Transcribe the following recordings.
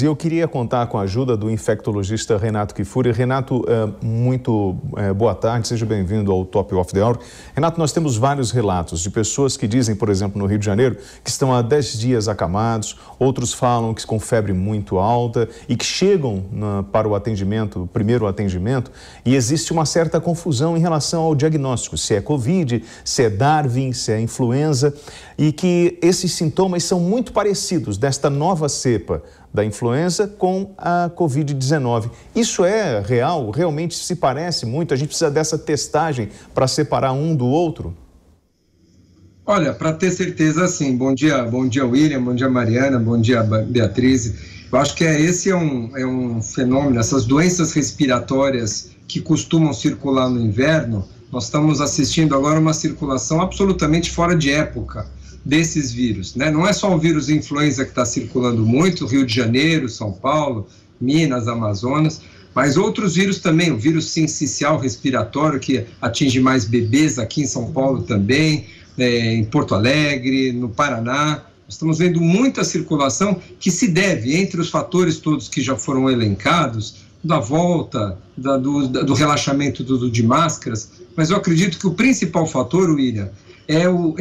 E eu queria contar com a ajuda do infectologista Renato Kifuri. Renato, muito boa tarde, seja bem-vindo ao Top of the Hour. Renato, nós temos vários relatos de pessoas que dizem, por exemplo, no Rio de Janeiro, que estão há 10 dias acamados, outros falam que com febre muito alta e que chegam para o atendimento, o primeiro atendimento, e existe uma certa confusão em relação ao diagnóstico, se é Covid, se é Darwin, se é influenza, e que esses sintomas são muito parecidos desta nova cepa da influenza com a Covid-19. Isso é real? Realmente se parece muito? A gente precisa dessa testagem para separar um do outro? Olha, para ter certeza, sim. Bom dia, William, bom dia, Mariana, bom dia, Beatriz. Eu acho que esse é um fenômeno, essas doenças respiratórias que costumam circular no inverno, nós estamos assistindo agora uma circulação absolutamente fora de época desses vírus, né? Não é só o vírus influenza que está circulando muito, Rio de Janeiro, São Paulo, Minas, Amazonas, mas outros vírus também, o vírus sincicial respiratório que atinge mais bebês aqui em São Paulo também, em Porto Alegre, no Paraná. Nós estamos vendo muita circulação que se deve, entre os fatores todos que já foram elencados, da volta, do relaxamento de máscaras, mas eu acredito que o principal fator, William, é o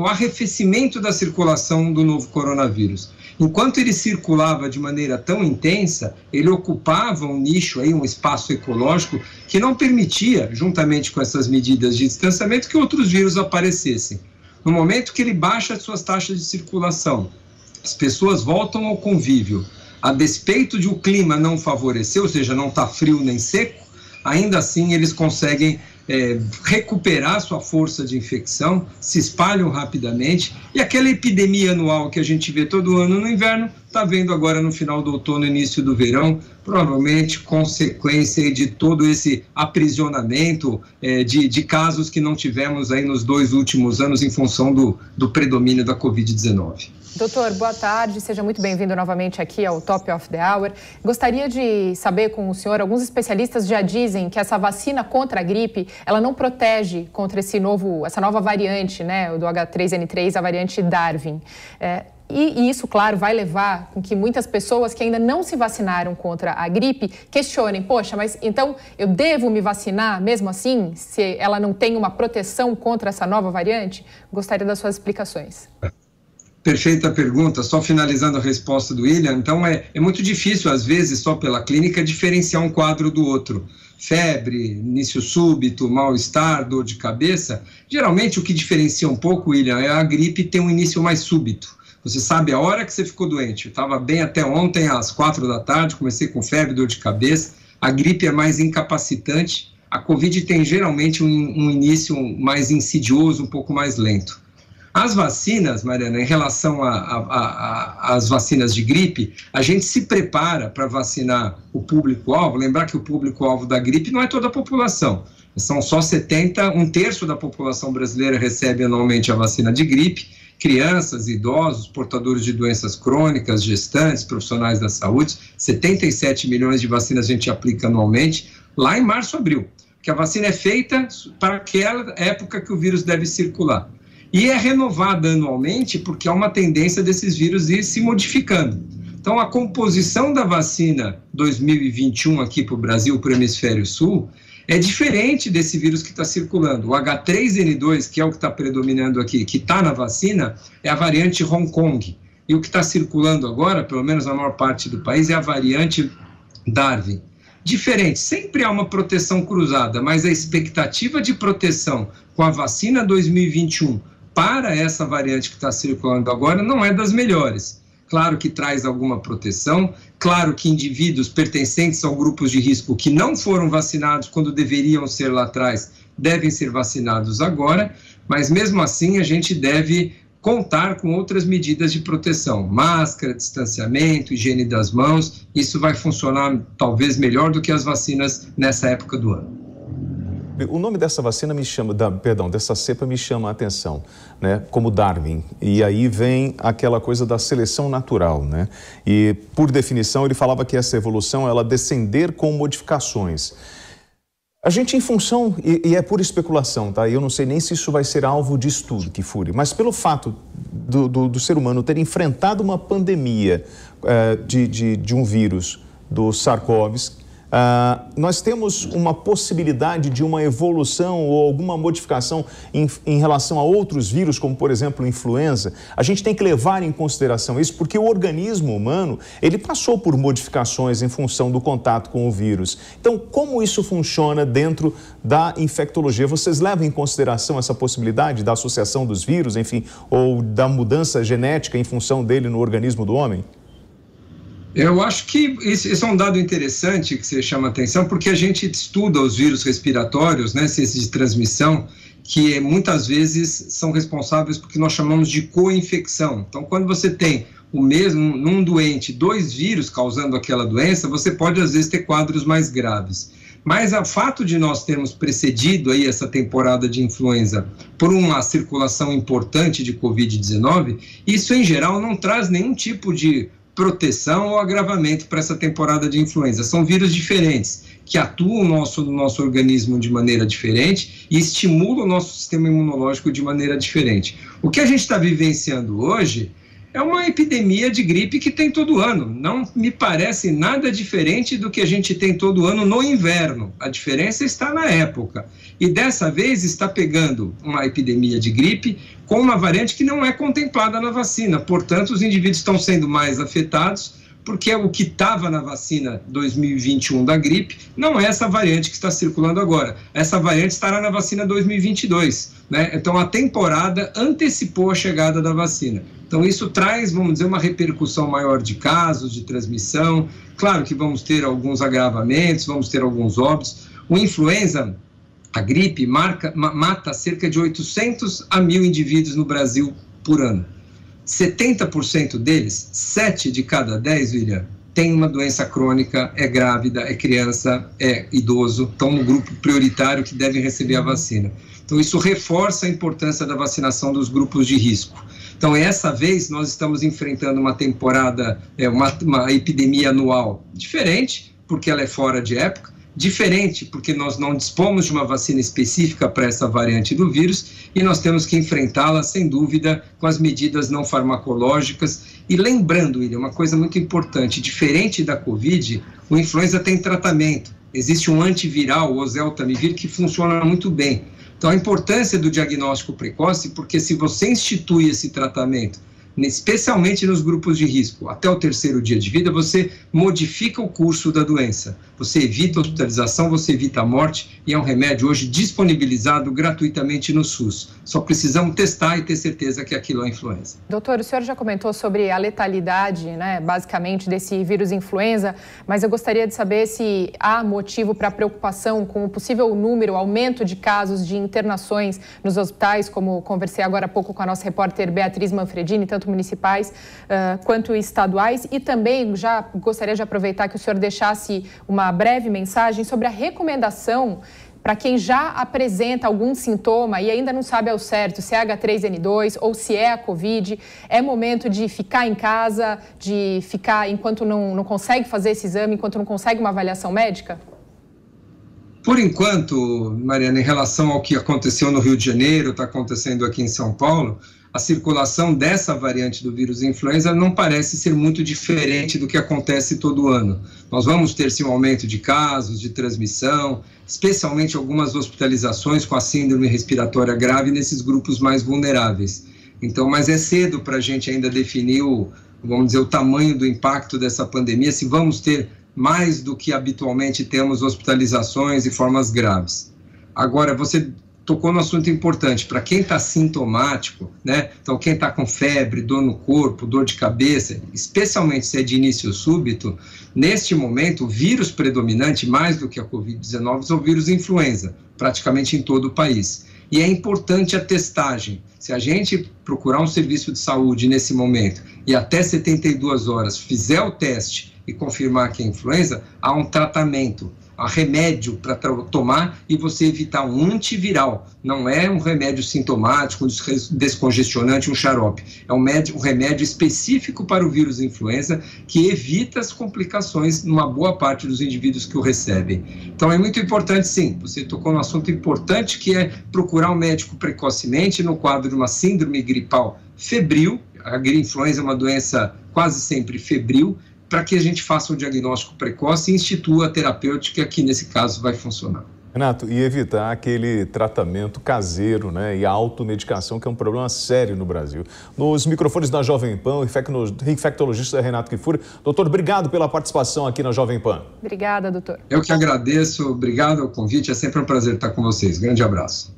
arrefecimento da circulação do novo coronavírus. Enquanto ele circulava de maneira tão intensa, ele ocupava um nicho, um espaço ecológico que não permitia, juntamente com essas medidas de distanciamento, que outros vírus aparecessem. No momento que ele baixa as suas taxas de circulação, as pessoas voltam ao convívio, a despeito de o clima não favorecer, ou seja, não está frio nem seco, ainda assim eles conseguem recuperar sua força de infecção, se espalham rapidamente, e aquela epidemia anual que a gente vê todo ano no inverno, está vendo agora no final do outono, início do verão, provavelmente consequência de todo esse aprisionamento de casos que não tivemos aí nos 2 últimos anos em função do predomínio da Covid-19. Doutor, boa tarde, seja muito bem-vindo novamente aqui ao Top of the Hour. Gostaria de saber com o senhor, alguns especialistas já dizem que essa vacina contra a gripe, ela não protege contra essa nova variante, né, do H3N3, a variante Darwin. E isso, claro, vai levar com que muitas pessoas que ainda não se vacinaram contra a gripe questionem, poxa, mas então eu devo me vacinar mesmo assim, se ela não tem uma proteção contra essa nova variante? Gostaria das suas explicações. Perfeita pergunta, só finalizando a resposta do William, então é muito difícil, às vezes, só pela clínica, diferenciar um quadro do outro. Febre, início súbito, mal-estar, dor de cabeça, geralmente o que diferencia um pouco, William, é a gripe ter um início mais súbito. Você sabe a hora que você ficou doente, eu estava bem até ontem, às 4 da tarde, comecei com febre, dor de cabeça, a gripe é mais incapacitante, a Covid tem geralmente um início mais insidioso, um pouco mais lento. As vacinas, Mariana, em relação às vacinas de gripe, a gente se prepara para vacinar o público-alvo. Lembrar que o público-alvo da gripe não é toda a população. São só 1 terço da população brasileira recebe anualmente a vacina de gripe. Crianças, idosos, portadores de doenças crônicas, gestantes, profissionais da saúde. 77 milhões de vacinas a gente aplica anualmente, lá em março, abril. Que a vacina é feita para aquela época que o vírus deve circular. E é renovada anualmente porque há uma tendência desses vírus ir se modificando. Então, a composição da vacina 2021 aqui para o Brasil, para o hemisfério sul, é diferente desse vírus que está circulando. O H3N2, que é o que está predominando aqui, que está na vacina, é a variante Hong Kong. E o que está circulando agora, pelo menos na maior parte do país, é a variante Darwin. Diferente, sempre há uma proteção cruzada, mas a expectativa de proteção com a vacina 2021 para essa variante que está circulando agora não é das melhores. Claro que traz alguma proteção, claro que indivíduos pertencentes a grupos de risco que não foram vacinados quando deveriam ser lá atrás, devem ser vacinados agora, mas mesmo assim a gente deve contar com outras medidas de proteção, máscara, distanciamento, higiene das mãos, isso vai funcionar talvez melhor do que as vacinas nessa época do ano. O nome dessa vacina dessa cepa me chama a atenção, né? Como Darwin. E aí vem aquela coisa da seleção natural, né? E, por definição, ele falava que essa evolução, ela descender com modificações. A gente, em função, e é pura especulação, tá? Eu não sei nem se isso vai ser alvo de estudo, Kifuri, mas pelo fato do ser humano ter enfrentado uma pandemia de um vírus, do SARS-CoV, nós temos uma possibilidade de uma evolução ou alguma modificação em relação a outros vírus, como, por exemplo, a influenza. A gente tem que levar em consideração isso, porque o organismo humano, ele passou por modificações em função do contato com o vírus. Então, como isso funciona dentro da infectologia? Vocês levam em consideração essa possibilidade da associação dos vírus, enfim, ou da mudança genética em função dele no organismo do homem? Eu acho que esse é um dado interessante que você chama atenção, porque a gente estuda os vírus respiratórios, né, ciências de transmissão, que muitas vezes são responsáveis por que nós chamamos de co-infecção. Então, quando você tem o mesmo, num doente, 2 vírus causando aquela doença, você pode, às vezes, ter quadros mais graves. Mas o fato de nós termos precedido aí essa temporada de influenza por uma circulação importante de Covid-19, isso, em geral, não traz nenhum tipo de proteção ou agravamento para essa temporada de influenza. São vírus diferentes, que atuam no nosso organismo de maneira diferente e estimulam o nosso sistema imunológico de maneira diferente. O que a gente está vivenciando hoje é uma epidemia de gripe que tem todo ano. Não me parece nada diferente do que a gente tem todo ano no inverno. A diferença está na época. E dessa vez está pegando uma epidemia de gripe com uma variante que não é contemplada na vacina. Portanto, os indivíduos estão sendo mais afetados, porque o que estava na vacina 2021 da gripe não é essa variante que está circulando agora. Essa variante estará na vacina 2022, né? Então, a temporada antecipou a chegada da vacina. Então, isso traz, vamos dizer, uma repercussão maior de casos, de transmissão. Claro que vamos ter alguns agravamentos, vamos ter alguns óbitos. O influenza, a gripe, mata cerca de 800 a 1.000 indivíduos no Brasil por ano. 70% deles, 7 de cada 10, William, tem uma doença crônica, é grávida, é criança, é idoso, estão no grupo prioritário que devem receber a vacina. Então, isso reforça a importância da vacinação dos grupos de risco. Então, essa vez, nós estamos enfrentando uma temporada, uma epidemia anual diferente, porque ela é fora de época, diferente porque nós não dispomos de uma vacina específica para essa variante do vírus e nós temos que enfrentá-la, sem dúvida, com as medidas não farmacológicas. E lembrando, William, uma coisa muito importante, diferente da Covid, o influenza tem tratamento. Existe um antiviral, o oseltamivir, que funciona muito bem. Então, a importância do diagnóstico precoce, porque se você institui esse tratamento, especialmente nos grupos de risco, até o 3º dia de vida, você modifica o curso da doença. Você evita a hospitalização, você evita a morte, e é um remédio hoje disponibilizado gratuitamente no SUS. Só precisamos testar e ter certeza que aquilo é influenza. Doutor, o senhor já comentou sobre a letalidade, né, basicamente, desse vírus influenza, mas eu gostaria de saber se há motivo para preocupação com o possível aumento de casos de internações nos hospitais, como conversei agora há pouco com a nossa repórter Beatriz Manfredini, tanto municipais quanto estaduais, e também já gostaria de aproveitar que o senhor deixasse uma breve mensagem sobre a recomendação para quem já apresenta algum sintoma e ainda não sabe ao certo se é H3N2 ou se é a Covid. É momento de ficar em casa, de ficar enquanto não consegue fazer esse exame, enquanto não consegue uma avaliação médica? Por enquanto, Mariana, em relação ao que aconteceu no Rio de Janeiro, está acontecendo aqui em São Paulo, a circulação dessa variante do vírus influenza não parece ser muito diferente do que acontece todo ano. Nós vamos ter, sim, um aumento de casos, de transmissão, especialmente algumas hospitalizações com a síndrome respiratória grave nesses grupos mais vulneráveis. Então, mas é cedo para a gente ainda definir o tamanho do impacto dessa pandemia, se vamos ter mais do que habitualmente temos hospitalizações e formas graves. Agora, você tocou no assunto importante, para quem está sintomático, né? Então, quem está com febre, dor no corpo, dor de cabeça, especialmente se é de início súbito, neste momento, o vírus predominante, mais do que a Covid-19, é o vírus influenza, praticamente em todo o país. E é importante a testagem. Se a gente procurar um serviço de saúde nesse momento e até 72 horas fizer o teste e confirmar que é influenza, há um tratamento. remédio para tomar e você evitar um antiviral. Não é um remédio sintomático, um descongestionante, um xarope. É um remédio específico para o vírus influenza que evita as complicações numa boa parte dos indivíduos que o recebem. Então é muito importante, sim, você tocou num assunto importante que é procurar um médico precocemente no quadro de uma síndrome gripal febril. A influenza é uma doença quase sempre febril, para que a gente faça um diagnóstico precoce e institua a terapêutica, que nesse caso vai funcionar. Renato, e evitar aquele tratamento caseiro, né, e a automedicação, que é um problema sério no Brasil. Nos microfones da Jovem Pan, o infectologista Renato Kfouri. Doutor, obrigado pela participação aqui na Jovem Pan. Obrigada, doutor. Eu que agradeço, obrigado ao convite, é sempre um prazer estar com vocês. Grande abraço.